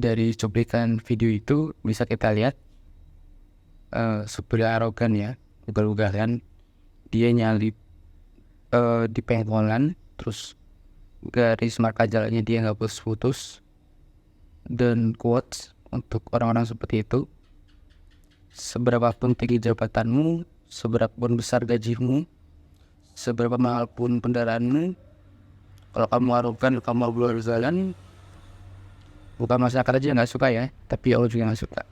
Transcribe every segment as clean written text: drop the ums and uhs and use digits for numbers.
dari cuplikan video itu bisa kita lihat supir arogan ya, ugal-ugalan. Dia nyalip di pengkolan, terus garis marka jalannya dia nggak putus-putus. Dan quotes untuk orang-orang seperti itu: seberapapun tinggi jabatanmu, seberapapun besar gajimu, seberapa mahal pun kendaraanmu, kalau kamu arogan, kamu ugal-ugalan, bukan masyarakat aja nggak suka ya, tapi Allah juga nggak suka.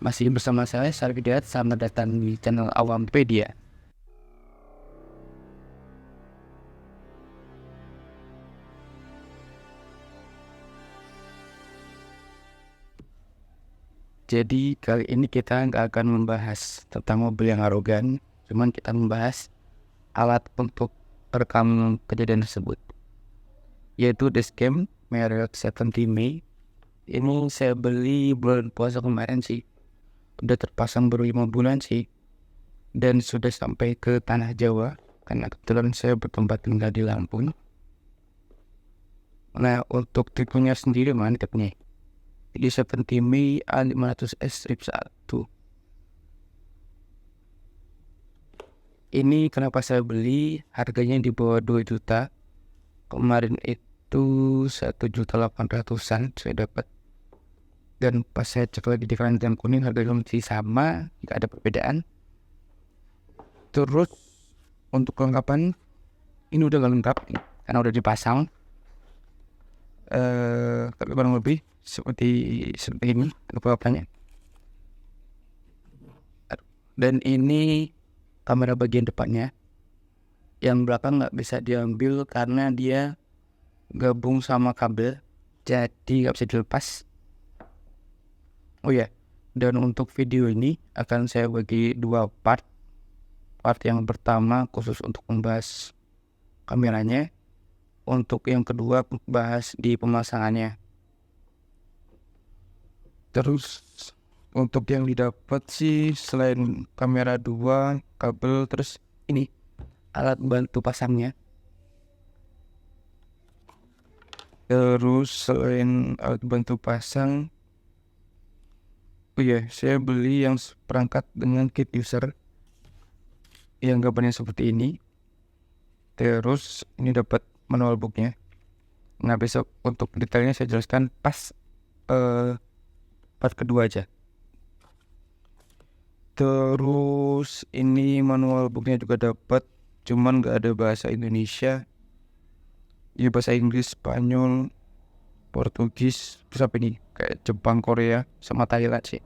Masih bersama saya, Sarif Hidayat. Selamat datang di channel Awampedia. Jadi kali ini kita nggak akan membahas tentang mobil yang arogan, cuman kita membahas alat untuk rekam kejadian tersebut, yaitu dashcam merek 70 Mei. Ini saya beli bulan puasa kemarin sih, udah terpasang baru 5 bulan sih, dan sudah sampai ke tanah Jawa karena kebetulan saya bertempat tinggal di Lampung. Nah, untuk tipenya sendiri mantepnya di 70 Mei A500S strip 1. Ini kenapa saya beli, harganya di bawah 2 juta. Kemarin itu 1.800.000-an saya dapat. Dan pas saya cek lagi di keranjang kuning, harganya masih sama, tidak ada perbedaan. Terus untuk kelengkapan, ini udah gak lengkap karena udah dipasang. Tapi kurang lebih seperti ini kelengkapannya. Dan ini kamera bagian depannya. Yang belakang nggak bisa diambil karena dia gabung sama kabel, jadi nggak bisa dilepas. Oh ya, dan untuk video ini akan saya bagi 2 part. Part yang pertama khusus untuk membahas kameranya. Untuk yang kedua bahas di pemasangannya. Terus untuk yang didapat sih selain kamera 2, kabel, terus ini alat bantu pasangnya. Terus selain alat bantu pasang, oh iya, saya beli yang perangkat dengan kit user yang gambarnya seperti ini. Terus ini dapat manual booknya. Nah, besok untuk detailnya saya jelaskan pas part kedua aja. Terus ini manual booknya juga dapat, cuman nggak ada bahasa Indonesia. Ya bahasa Inggris, Spanyol, Portugis, terus apa ini? Kayak Jepang, Korea, sama Thailand sih.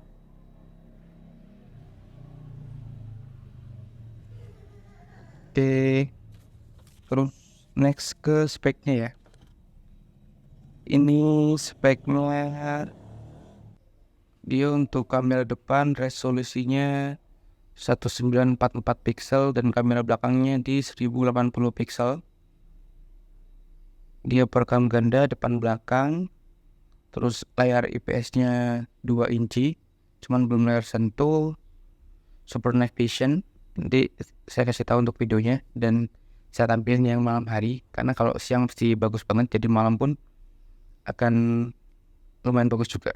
Oke, terus next ke speknya ya. Ini speknya, dia untuk kamera depan resolusinya 1944 pixel dan kamera belakangnya di 1080 pixel. Dia perekam ganda depan belakang. Terus layar IPS-nya 2 inci, cuman belum layar sentuh. Super Night Vision. Nanti saya kasih tahu untuk videonya, dan saya tampilin yang malam hari karena kalau siang pasti bagus banget, jadi malam pun akan lumayan bagus juga.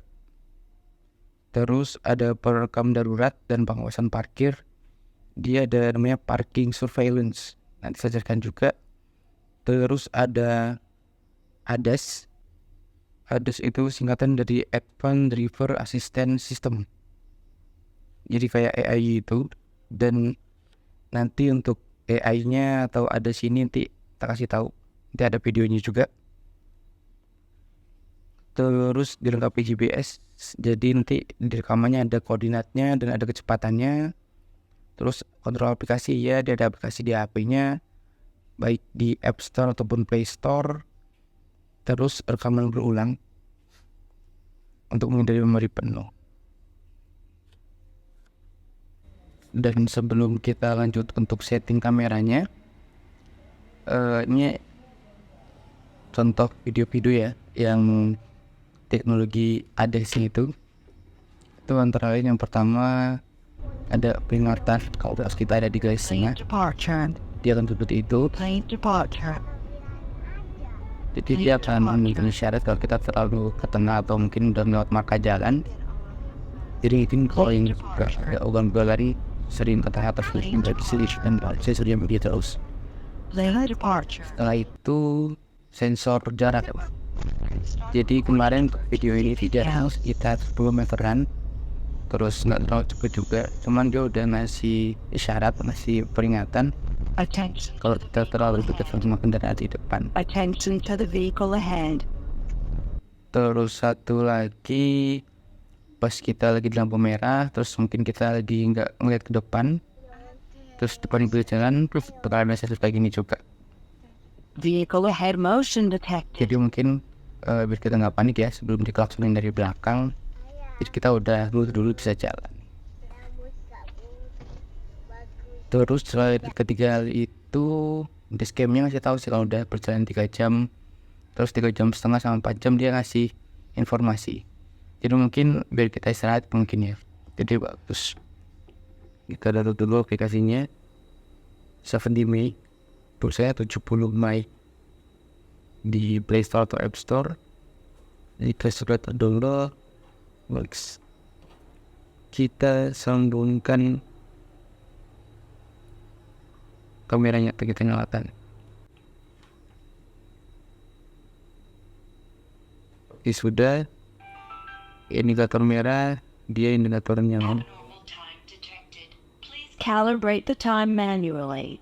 Terus ada perekam darurat dan pengawasan parkir. Dia ada namanya parking surveillance, nanti saya jelaskan juga. Terus ada ADAS. ADAS itu singkatan dari Advanced Driver Assistance System, jadi kayak AI itu. Dan nanti untuk AI-nya atau ADAS ini nanti kita kasih tahu, nanti ada videonya juga. Terus dilengkapi GPS, jadi nanti di rekamannya ada koordinatnya dan ada kecepatannya. Terus kontrol aplikasi, ya dia ada aplikasi di HP-nya, baik di App Store ataupun Play Store. Terus rekaman berulang untuk menghindari memori penuh. Dan sebelum kita lanjut untuk setting kameranya, ini contoh video-video ya yang teknologi ADAS itu antara lain yang pertama ada peringatan kalau kita ada di garis tengah, dia akan seperti itu. Jadi dia akan memberikan isyarat kalau kita terlalu ke tengah atau mungkin udah lewat marka jalan. Jadi itu kalau yang ada ugal-ugalan sering ke tengah terus menjadi sedih dan saya sudah begitu terus. Setelah itu sensor jarak. Jadi kemarin video ini tidak sekitar 10 meteran, terus nggak terlalu cepet juga, cuman dia udah ngasih isyarat, ngasih peringatan kalau kita terlalu dekat sama kendaraan di depan. Attention to the vehicle ahead. Terus satu lagi, pas kita lagi di lampu merah, terus mungkin kita lagi nggak ngeliat ke depan, terus depan ibu jalan, terus bakal ada sensor kayak gini juga. Vehicle ahead motion detected. Jadi mungkin biar kita nggak panik ya sebelum diklaksonin dari belakang, jadi kita udah dulu bisa jalan. Terus ketiga itu dashcamnya ngasih tahu sih kalau udah perjalanan 3 jam, terus 3,5 jam sama 4 jam dia ngasih informasi. Jadi mungkin biar kita istirahat mungkin ya, jadi bagus. Kita download dulu aplikasinya 70 Mei, untuk saya 70 Mei di Play Store atau App Store. Jadi kita sudah download, kita sambungkan kameranya atau kita nyalakan. Oke, sudah. Indikator merah, dia indikator nyala. Calibrate the time manually.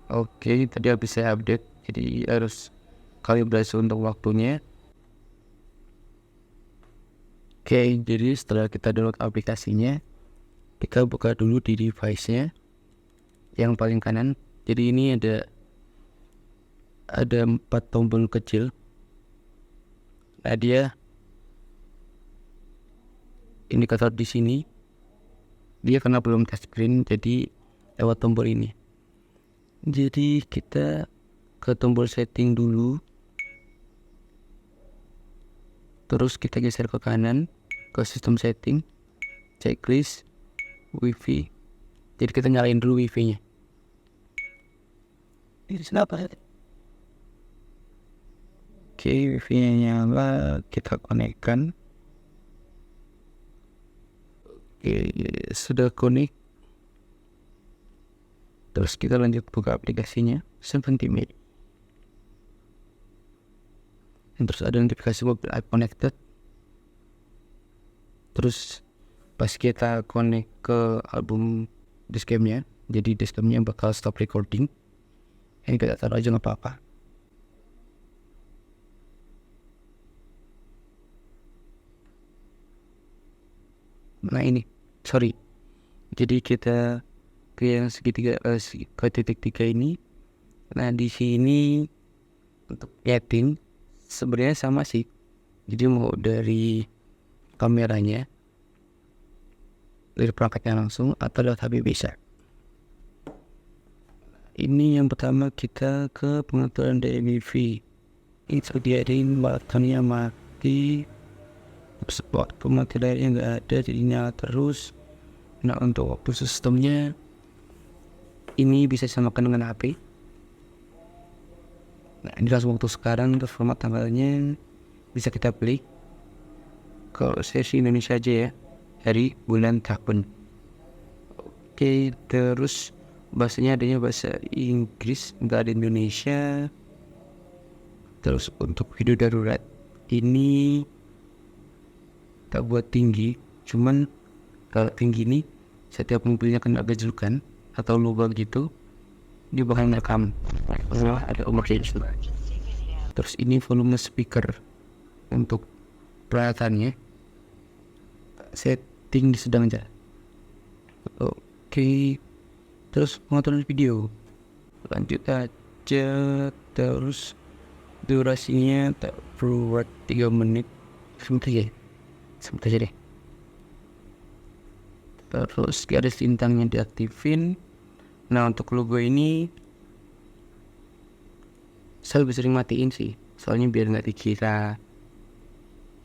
Oke, tadi habis saya update, jadi harus kalibrasi untuk waktunya. Oke, jadi setelah kita download aplikasinya, kita buka dulu di device-nya yang paling kanan. Jadi ini ada 4 tombol kecil. Nah, dia indikator di sini dia karena belum touchscreen, jadi lewat tombol ini. Jadi kita ke tombol setting dulu, terus kita geser ke kanan ke sistem setting, checklist, wifi. Jadi kita nyalain dulu wifi-nya. Ini kenapa? Oke, wifi-nya nyala, kita konekkan. Oke, sudah connect. Terus kita lanjut buka aplikasinya 70 Mei. Dan terus ada notifikasi mobil app connected. Terus pas kita connect ke album dashcam-nya, jadi dashcam-nya bakal stop recording. Ini kita taruh aja nggak apa-apa. Nah ini, sorry. Jadi kita ke yang segitiga, ke titik 3 ini. Nah di sini untuk setting sebenarnya sama sih. Jadi mau dari kameranya, dari perangkatnya langsung, atau lewat HP bisa. Ini yang pertama kita ke pengaturan DMV. Itu diadain baterainya mati, spot mati layarnya nggak ada, jadi nyala terus. Nah untuk waktu sistemnya ini bisa disamakan dengan HP. Nah ini langsung waktu sekarang, terus format tanggalnya bisa kita pilih. Kalau saya sih Indonesia aja ya, hari, bulan, tahun. Oke, terus bahasanya adanya bahasa Inggris, nggak ada Indonesia. Terus untuk video darurat ini tak buat tinggi, cuman kalau tinggi ini setiap mobilnya kena gejolak atau lubang gitu, dia bakal ngerekam. Ada emergency. Terus ini volume speaker untuk peralatannya setting di sedang aja. Oke. Terus pengaturan video lanjut aja, terus durasinya tak perlu 3 menit. Sebentar aja deh. Terus garis lintangnya diaktifin. Nah untuk logo ini saya lebih sering matiin sih, soalnya biar nggak dikira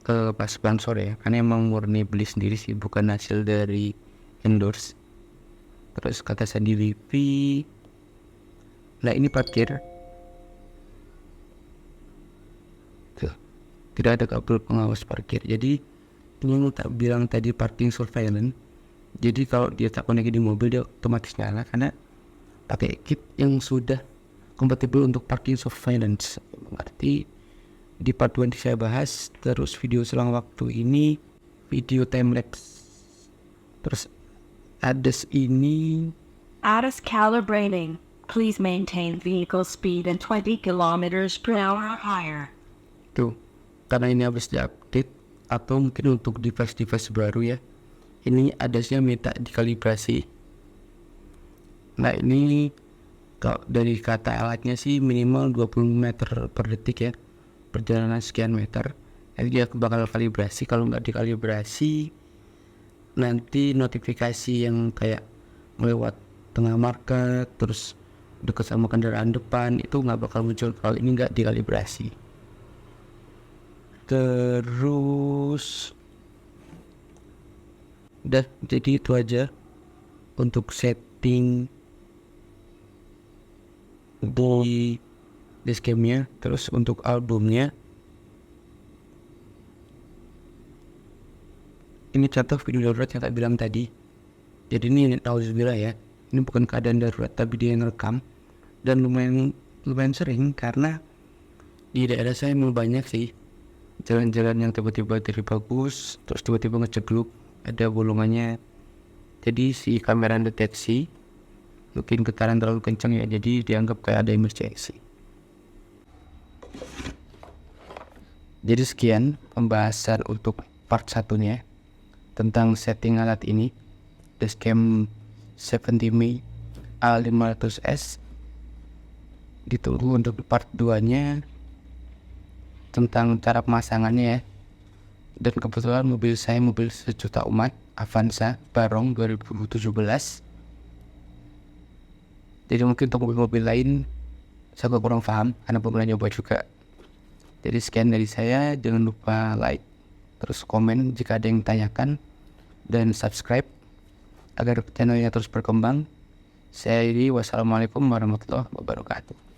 ke pas sponsor ya, karena emang murni beli sendiri sih, bukan hasil dari endorse. Terus kata Sandi Livi, nah ini parkir. tidak ada kabel pengawas parkir. Jadi ini yang tak bilang tadi parking surveillance. Jadi kalau dia tak connect di mobil dia otomatis nyala karena pakai kit yang sudah kompatibel untuk parking surveillance. Berarti di part 2 saya bahas. Terus video selang waktu ini video time lapse. Terus ADAS ini ADAS calibrating. Please maintain vehicle speed at 20 kilometers per hour or higher. tuh karena ini habis diupdate atau mungkin untuk device-device baru ya, ini ADAS-nya minta dikalibrasi. Nah ini kalau dari kata alatnya sih minimal 20 meter per detik ya, perjalanan sekian meter. Jadi dia bakal kalibrasi. Kalau nggak dikalibrasi nanti notifikasi yang kayak melewat tengah market terus dekat sama kendaraan depan itu nggak bakal muncul kalau ini nggak dikalibrasi. Terus udah, jadi itu aja untuk setting di dashcamnya. Terus untuk albumnya ini contoh video darurat yang tak bilang tadi. Jadi ini nauzubillah ya, ini bukan keadaan darurat tapi dia yang rekam dan lumayan sering karena di daerah saya memang banyak sih jalan-jalan yang tiba-tiba dari bagus terus tiba-tiba ngecegluk ada bolongannya. Jadi si kamera deteksi mungkin getaran terlalu kencang ya, jadi dianggap kayak ada emergency. Jadi sekian pembahasan untuk part 1-nya tentang setting alat ini, Dashcam 70 A500S. Ditunggu untuk part 2-nya tentang cara pemasangannya ya. Dan kebetulan mobil saya mobil sejuta umat, Avanza Barong 2017. Jadi mungkin untuk mobil-mobil lain saya kurang paham karena belum pernah nyoba juga. Jadi sekian dari saya, jangan lupa like, terus komen jika ada yang tanyakan, dan subscribe agar channelnya terus berkembang. Saya Iri, wassalamualaikum warahmatullahi wabarakatuh.